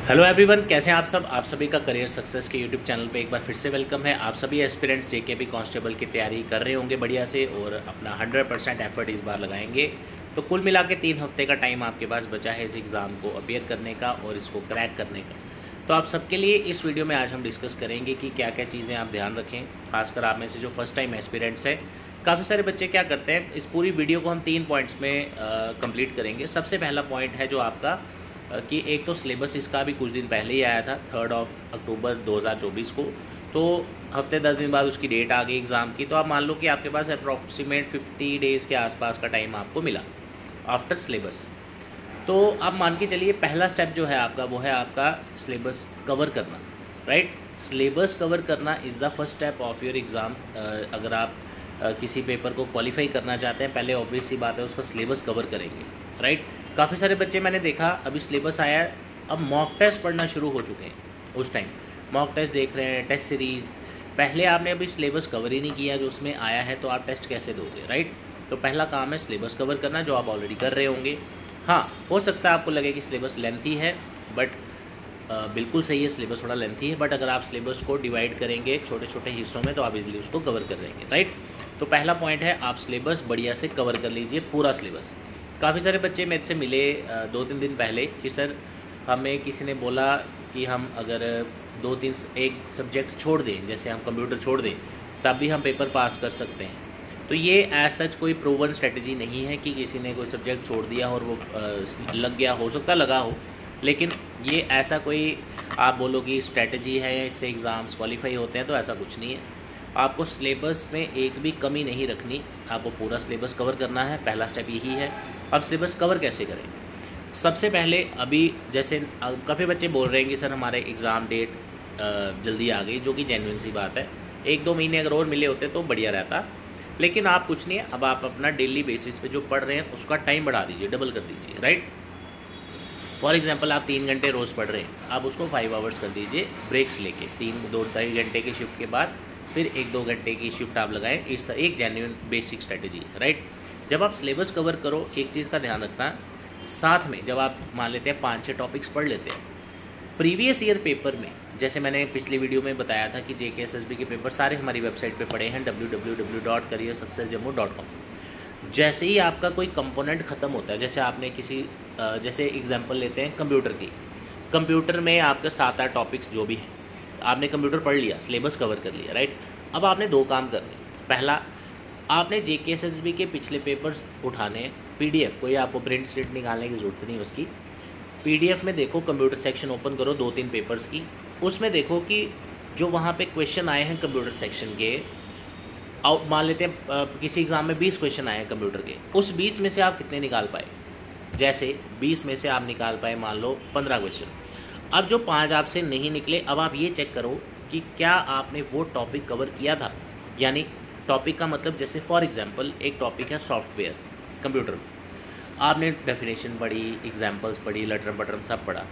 Hello everyone, कैसे हैं आप सब। आप सभी का करियर सक्सेस के यूट्यूब चैनल पे एक बार फिर से वेलकम है। आप सभी एस्पिरेंट्स जेकेबी कांस्टेबल की तैयारी कर रहे होंगे बढ़िया से और अपना 100% एफर्ट इस बार लगाएंगे। तो कुल मिला के 3 हफ्ते का टाइम आपके पास बचा है इस एग्ज़ाम को अपीयर करने का और इसको क्रैक करने का। तो आप सबके लिए इस वीडियो में आज हम डिस्कस करेंगे कि क्या क्या चीज़ें आप ध्यान रखें, खासकर आप में से जो फर्स्ट टाइम एस्पिरेंट्स है। काफ़ी सारे बच्चे क्या करते हैं, इस पूरी वीडियो को हम 3 पॉइंट्स में कंप्लीट करेंगे। सबसे पहला पॉइंट है जो आपका कि एक तो सिलेबस इसका भी कुछ दिन पहले ही आया था 3 अक्टूबर 2024 को, तो हफ्ते 10 दिन बाद उसकी डेट आ गई एग्ज़ाम की। तो आप मान लो कि आपके पास अप्रॉक्सीमेट 50 डेज़ के आसपास का टाइम आपको मिला आफ्टर सिलेबस। तो आप मान के चलिए पहला स्टेप जो है आपका वो है आपका सिलेबस कवर करना, राइट। सिलेबस कवर करना is the first step of your exam. अगर आप किसी पेपर को क्वालिफाई करना चाहते हैं, पहले ऑब्वियस सी बात है उसका सिलेबस कवर करेंगे, राइट। काफ़ी सारे बच्चे मैंने देखा अभी सिलेबस आया है, अब मॉक टेस्ट पढ़ना शुरू हो चुके हैं। उस टाइम मॉक टेस्ट देख रहे हैं, टेस्ट सीरीज़। पहले आपने अभी सिलेबस कवर ही नहीं किया जो उसमें आया है, तो आप टेस्ट कैसे दोगे, राइट। तो पहला काम है सिलेबस कवर करना, जो आप ऑलरेडी कर रहे होंगे। हाँ, हो सकता है आपको लगे कि सिलेबस लेंथी है, बट बिल्कुल सही है, सिलेबस थोड़ा लेंथी है, बट अगर आप सिलेबस को डिवाइड करेंगे छोटे छोटे हिस्सों में तो आप इजीली उसको कवर कर लेंगे, राइट। तो पहला पॉइंट है आप सिलेबस बढ़िया से कवर कर लीजिए, पूरा सिलेबस। काफ़ी सारे बच्चे मेरे से मिले 2-3 दिन पहले कि सर हमें किसी ने बोला कि हम अगर 2-3 एक सब्जेक्ट छोड़ दें, जैसे हम कंप्यूटर छोड़ दें, तब भी हम पेपर पास कर सकते हैं। तो ये एज सच कोई प्रूवन स्ट्रेटजी नहीं है कि किसी ने कोई सब्जेक्ट छोड़ दिया और वो लग गया, हो सकता लगा हो, लेकिन ये ऐसा कोई आप बोलो कि स्ट्रेटजी है या इससे एग्ज़ाम्स क्वालिफाई होते हैं, तो ऐसा कुछ नहीं है। आपको सिलेबस में एक भी कमी नहीं रखनी, आपको पूरा सिलेबस कवर करना है, पहला स्टेप यही है। अब सिलेबस कवर कैसे करें? सबसे पहले अभी जैसे काफ़ी बच्चे बोल रहे हैं कि सर हमारे एग्ज़ाम डेट जल्दी आ गई, जो कि जेन्युइन सी बात है। 1-2 महीने अगर और मिले होते तो बढ़िया रहता, लेकिन आप कुछ नहीं है, अब आप अपना डेली बेसिस पे जो पढ़ रहे हैं उसका टाइम बढ़ा दीजिए, डबल कर दीजिए, राइट। फॉर एग्जाम्पल आप 3 घंटे रोज़ पढ़ रहे हैं, आप उसको 5 आवर्स कर दीजिए ब्रेक्स लेके। 2-2.5 घंटे की शिफ्ट के बाद फिर 1-2 घंटे की शिफ्ट आप लगाएं। इट्स एक जेन्युइन बेसिक स्ट्रेटजी है, राइट। जब आप सिलेबस कवर करो, एक चीज़ का ध्यान रखना, साथ में जब आप मान लेते हैं 5-6 टॉपिक्स पढ़ लेते हैं, प्रीवियस ईयर पेपर में, जैसे मैंने पिछली वीडियो में बताया था कि JKSSB के पेपर सारे हमारी वेबसाइट पे पड़े हैं www.careersuccessjammu.com। जैसे ही आपका कोई कंपोनेंट ख़त्म होता है, जैसे आपने किसी जैसे एग्जांपल लेते हैं कंप्यूटर की, कंप्यूटर में आपके 7-8 टॉपिक्स जो भी हैं, आपने कंप्यूटर पढ़ लिया, सिलेबस कवर कर लिया, राइट। अब आपने 2 काम करने। पहला, आपने JKSSB के पिछले पेपर्स उठाने, PDF, कोई आपको प्रिंट स्टेट निकालने की ज़रूरत नहीं उसकी। PDF में देखो, कंप्यूटर सेक्शन ओपन करो 2-3 पेपर्स की, उसमें देखो कि जो वहाँ पे क्वेश्चन आए हैं कंप्यूटर सेक्शन के, और मान लेते हैं किसी एग्ज़ाम में 20 क्वेश्चन आए हैं कंप्यूटर के, उस 20 में से आप कितने निकाल पाए? जैसे 20 में से आप निकाल पाए मान लो 15 क्वेश्चन। अब जो 5 आपसे नहीं निकले, अब आप ये चेक करो कि क्या आपने वो टॉपिक कवर किया था। यानी टॉपिक का मतलब, जैसे फॉर एग्जांपल एक टॉपिक है सॉफ्टवेयर कंप्यूटर में, आपने डेफिनेशन पढ़ी, एग्जांपल्स पढ़ी, लटर बटन सब पढ़ा,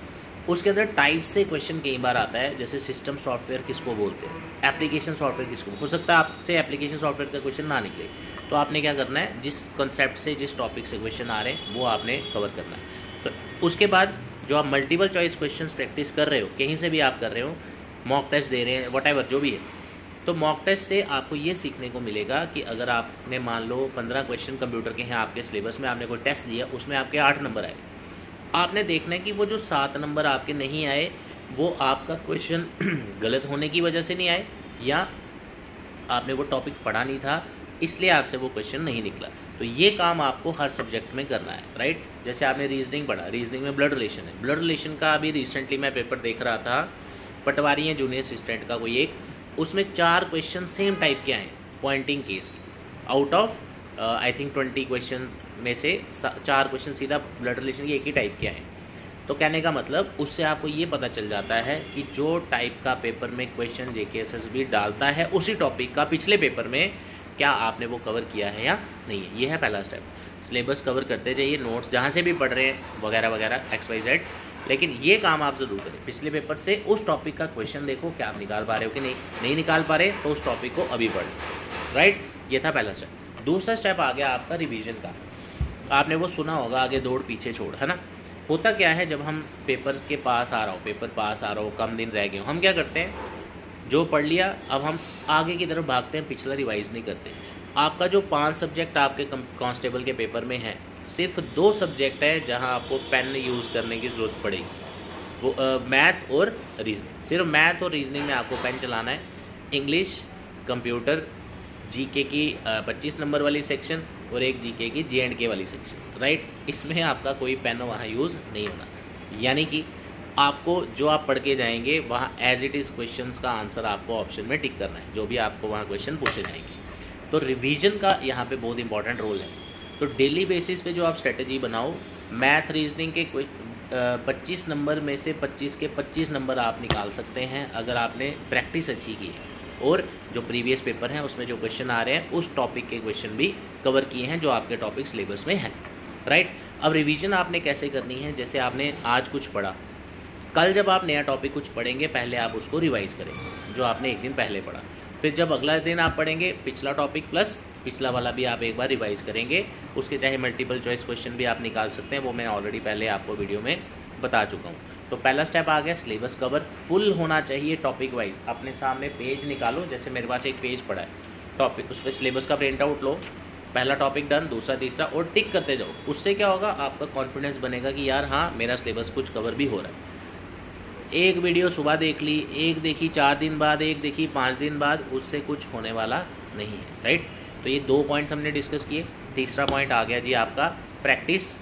उसके अंदर टाइप से क्वेश्चन कई बार आता है, जैसे सिस्टम सॉफ्टवेयर किसको बोलते हैं, एप्लीकेशन सॉफ्टवेयर किसको। हो सकता है आपसे एप्लीकेशन सॉफ्टवेयर का क्वेश्चन ना निकले, तो आपने क्या करना है, जिस कॉन्सेप्ट से, जिस टॉपिक से क्वेश्चन आ रहे हैं वो आपने कवर करना है। तो उसके बाद जो आप मल्टीपल चॉइस क्वेश्चन प्रैक्टिस कर रहे हो, कहीं से भी आप कर रहे हो, मॉक टेस्ट दे रहे हैं, वट जो भी है, तो मॉक टेस्ट से आपको ये सीखने को मिलेगा कि अगर आपने मान लो 15 क्वेश्चन कंप्यूटर के हैं आपके सिलेबस में, आपने कोई टेस्ट दिया, उसमें आपके 8 नंबर आए, आपने देखना है कि वो जो 7 नंबर आपके नहीं आए, वो आपका क्वेश्चन गलत होने की वजह से नहीं आए, या आपने वो टॉपिक पढ़ा नहीं था इसलिए आपसे वो क्वेश्चन नहीं निकला। तो ये काम आपको हर सब्जेक्ट में करना है, राइट। जैसे आपने रीजनिंग पढ़ा, रीजनिंग में ब्लड रिलेशन है, ब्लड रिलेशन का अभी रिसेंटली मैं पेपर देख रहा था, पटवारी है जूनियर असिस्टेंट का कोई एक, उसमें 4 क्वेश्चन सेम टाइप के आए, pointing case, out of I think 20 question में से 4 क्वेश्चन सीधा ब्लड रिलेशन के एक ही टाइप के आए। तो कहने का मतलब, उससे आपको ये पता चल जाता है कि जो टाइप का पेपर में क्वेश्चन JKSSB डालता है उसी टॉपिक का पिछले पेपर में क्या आपने वो कवर किया है या नहीं है। ये है पहला स्टेप। सिलेबस कवर करते जाइए, नोट्स जहाँ से भी पढ़ रहे हैं वगैरह वगैरह XYZ, लेकिन ये काम आप ज़रूर करें, पिछले पेपर से उस टॉपिक का क्वेश्चन देखो क्या आप निकाल पा रहे हो कि नहीं निकाल पा रहे तो उस टॉपिक को अभी पढ़, राइट। ये था पहला स्टेप। दूसरा स्टेप आ गया आपका रिवीजन का। आपने वो सुना होगा, आगे दौड़ पीछे छोड़, है ना। होता क्या है, जब हम पेपर के पास आ रहा हो, कम दिन रह गए हो, हम क्या करते हैं, जो पढ़ लिया अब हम आगे की तरफ भागते हैं, पिछला रिवाइज नहीं करते। आपका जो 5 सब्जेक्ट आपके कांस्टेबल के पेपर में है, सिर्फ 2 सब्जेक्ट है जहां आपको पेन यूज़ करने की ज़रूरत पड़ेगी, वो मैथ और रीजनिंग। सिर्फ मैथ और रीजनिंग में आपको पेन चलाना है। इंग्लिश, कंप्यूटर, जीके की 25 नंबर वाली सेक्शन और एक जीके की J&K वाली सेक्शन, राइट। इसमें आपका कोई पेन वहाँ यूज़ नहीं होना, यानी कि आपको जो आप पढ़ के जाएंगे वहाँ एज इट इज़ क्वेश्चंस का आंसर आपको ऑप्शन में टिक करना है, जो भी आपको वहाँ क्वेश्चन पूछे जाएंगे। तो रिवीजन का यहाँ पे बहुत इंपॉर्टेंट रोल है। तो डेली बेसिस पे जो आप स्ट्रेटजी बनाओ, मैथ रीजनिंग के 25 नंबर में से 25 के 25 नंबर आप निकाल सकते हैं अगर आपने प्रैक्टिस अच्छी की है, और जो प्रीवियस पेपर हैं उसमें जो क्वेश्चन आ रहे हैं उस टॉपिक के क्वेश्चन भी कवर किए हैं जो आपके टॉपिक सिलेबस में हैं, राइट। अब रिवीजन आपने कैसे करनी है, जैसे आपने आज कुछ पढ़ा, कल जब आप नया टॉपिक कुछ पढ़ेंगे पहले आप उसको रिवाइज़ करेंगे जो आपने एक दिन पहले पढ़ा। फिर जब अगला दिन आप पढ़ेंगे पिछला टॉपिक प्लस पिछला वाला भी आप एक बार रिवाइज़ करेंगे। उसके चाहे मल्टीपल चॉइस क्वेश्चन भी आप निकाल सकते हैं, वो मैं ऑलरेडी पहले आपको वीडियो में बता चुका हूँ। तो पहला स्टेप आ गया, सिलेबस कवर फुल होना चाहिए टॉपिक वाइज। अपने सामने पेज निकालो, जैसे मेरे पास एक पेज पड़ा है टॉपिक, उस पर सिलेबस का प्रिंट आउट लो, पहला टॉपिक डन, दूसरा तीसरा, और टिक करते जाओ। उससे क्या होगा, आपका कॉन्फिडेंस बनेगा कि यार हाँ मेरा सिलेबस कुछ कवर भी हो रहा है। एक वीडियो सुबह देख ली, एक देखी 4 दिन बाद, एक देखी 5 दिन बाद, उससे कुछ होने वाला नहीं है, राइट। तो ये 2 पॉइंट्स हमने डिस्कस किए। तीसरा पॉइंट आ गया जी आपका प्रैक्टिस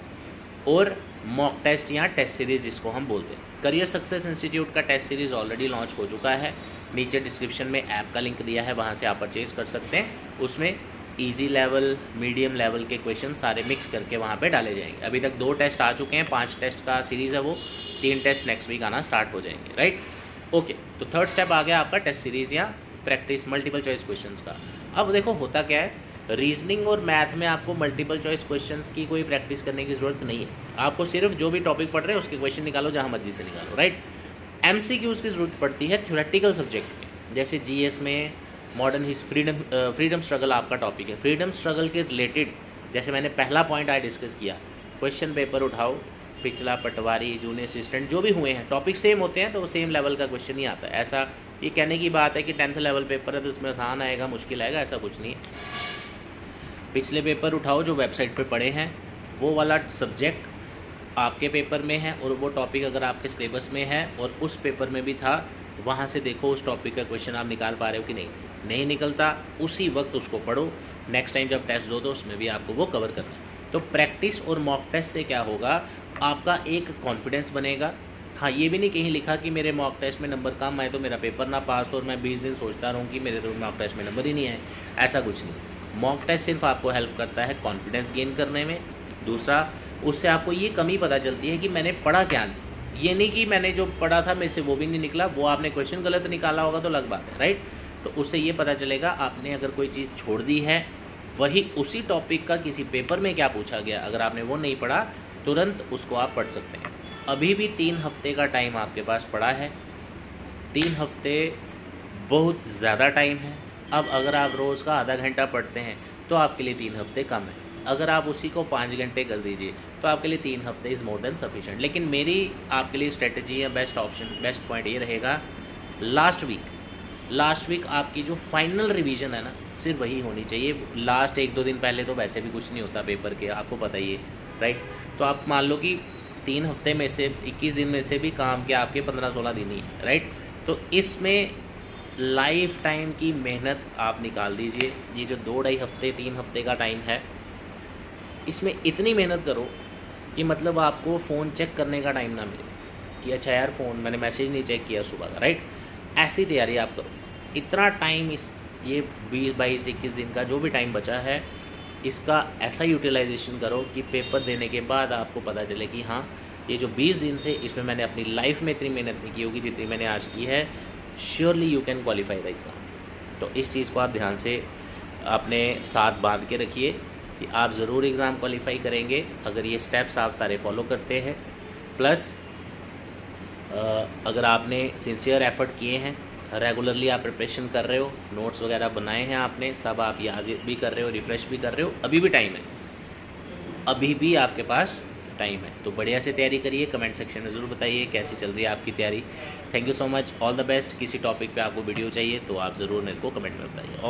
और मॉक टेस्ट या टेस्ट सीरीज जिसको हम बोलते हैं। करियर सक्सेस इंस्टीट्यूट का टेस्ट सीरीज ऑलरेडी लॉन्च हो चुका है, नीचे डिस्क्रिप्शन में ऐप का लिंक दिया है, वहाँ से आप परचेज कर सकते हैं। उसमें इजी लेवल, मीडियम लेवल के क्वेश्चन सारे मिक्स करके वहाँ पे डाले जाएंगे। अभी तक 2 टेस्ट आ चुके हैं, 5 टेस्ट का सीरीज़ है वो, 3 टेस्ट नेक्स्ट वीक आना स्टार्ट हो जाएंगे, राइट। ओके, तो थर्ड स्टेप आ गया आपका टेस्ट सीरीज़ या प्रैक्टिस मल्टीपल चॉइस क्वेश्चंस का। अब देखो होता क्या है, रीजनिंग और मैथ में आपको मल्टीपल चॉइस क्वेश्चंस की कोई प्रैक्टिस करने की ज़रूरत नहीं है। आपको सिर्फ जो भी टॉपिक पढ़ रहे हैं उसके क्वेश्चन निकालो, जहाँ मर्जी से निकालो, राइट। MCQs की ज़रूरत पड़ती है थ्योरेटिकल सब्जेक्ट में, जैसे GS में मॉडर्न फ्रीडम स्ट्रगल आपका टॉपिक है। फ्रीडम स्ट्रगल के रिलेटेड जैसे मैंने पहला पॉइंट आज डिस्कस किया, क्वेश्चन पेपर उठाओ, पिछला पटवारी, जूनियर असिस्टेंट जो भी हुए हैं, टॉपिक सेम होते हैं तो सेम लेवल का क्वेश्चन ही आता है। ऐसा ये कहने की बात है कि 10th लेवल पेपर है तो उसमें आसान आएगा मुश्किल आएगा, ऐसा कुछ नहीं है। पिछले पेपर उठाओ जो वेबसाइट पे पढ़े हैं, वो वाला सब्जेक्ट आपके पेपर में है और वो टॉपिक अगर आपके सिलेबस में है और उस पेपर में भी था, वहाँ से देखो उस टॉपिक का क्वेश्चन आप निकाल पा रहे हो कि नहीं निकलता, उसी वक्त उसको पढ़ो। नेक्स्ट टाइम जब टेस्ट दो तो उसमें भी आपको वो कवर करना है। तो प्रैक्टिस और मॉक टेस्ट से क्या होगा, आपका एक कॉन्फिडेंस बनेगा। हाँ, ये भी नहीं कहीं लिखा कि मेरे मॉक टेस्ट में नंबर कम आए तो मेरा पेपर ना पास और मैं 20 दिन सोचता रहूँ कि मेरे तो मॉक टेस्ट में नंबर ही नहीं आए, ऐसा कुछ नहीं। मॉक टेस्ट सिर्फ आपको हेल्प करता है कॉन्फिडेंस गेन करने में। दूसरा, उससे आपको ये कमी पता चलती है कि मैंने पढ़ा क्या नहीं। ये नहीं कि मैंने जो पढ़ा था मेरे से वो भी नहीं निकला, वो आपने क्वेश्चन गलत निकाला होगा तो अलग बात है, राइट। तो उससे ये पता चलेगा आपने अगर कोई चीज़ छोड़ दी है, वही उसी टॉपिक का किसी पेपर में क्या पूछा गया, अगर आपने वो नहीं पढ़ा तुरंत उसको आप पढ़ सकते हैं। अभी भी 3 हफ्ते का टाइम आपके पास पड़ा है। 3 हफ्ते बहुत ज़्यादा टाइम है। अब अगर आप रोज़ का आधा घंटा पढ़ते हैं तो आपके लिए 3 हफ्ते कम है। अगर आप उसी को 5 घंटे कर दीजिए तो आपके लिए 3 हफ्ते इज़ मोर देन सफिशेंट। लेकिन मेरी आपके लिए स्ट्रेटजी या बेस्ट ऑप्शन, बेस्ट पॉइंट ये रहेगा, लास्ट वीक आपकी जो फाइनल रिवीजन है ना, सिर्फ वही होनी चाहिए। लास्ट 1-2 दिन पहले तो वैसे भी कुछ नहीं होता पेपर के, आपको पता ही है, राइट। तो आप मान लो कि 3 हफ्ते में से 21 दिन में से भी काम के आपके 15-16 दिन ही है, राइट। तो इसमें लाइफ टाइम की मेहनत आप निकाल दीजिए। ये जो 2-2.5 हफ्ते 3 हफ्ते का टाइम है, इसमें इतनी मेहनत करो कि मतलब आपको फ़ोन चेक करने का टाइम ना मिले कि अच्छा यार फ़ोन मैंने मैसेज नहीं चेक किया सुबह का, राइट। ऐसी तैयारी आप करो। इतना टाइम इस ये 20-22-21 दिन का जो भी टाइम बचा है, इसका ऐसा यूटिलाइजेशन करो कि पेपर देने के बाद आपको पता चले कि हाँ, ये जो 20 दिन थे इसमें मैंने अपनी लाइफ में इतनी मेहनत नहीं की होगी जितनी मैंने आज की है। Surely you can qualify the exam. तो इस चीज़ को आप ध्यान से अपने साथ बांध के रखिए कि आप ज़रूर एग्ज़ाम क्वालिफाई करेंगे अगर ये स्टेप्स आप सारे फॉलो करते हैं। प्लस अगर आपने सिंसियर एफर्ट किए हैं, रेगुलरली आप प्रिपरेशन कर रहे हो, नोट्स वगैरह बनाए हैं आपने, सब आप याद भी कर रहे हो, रिफ्रेश भी कर रहे हो, अभी भी टाइम है, अभी भी आपके पास टाइम है। तो बढ़िया से तैयारी करिए, कमेंट सेक्शन में ज़रूर बताइए कैसी चल रही है आपकी तैयारी। Thank you so much, all the best. किसी टॉपिक पे आपको वीडियो चाहिए तो आप ज़रूर मेरे को कमेंट में बताइए। ऑल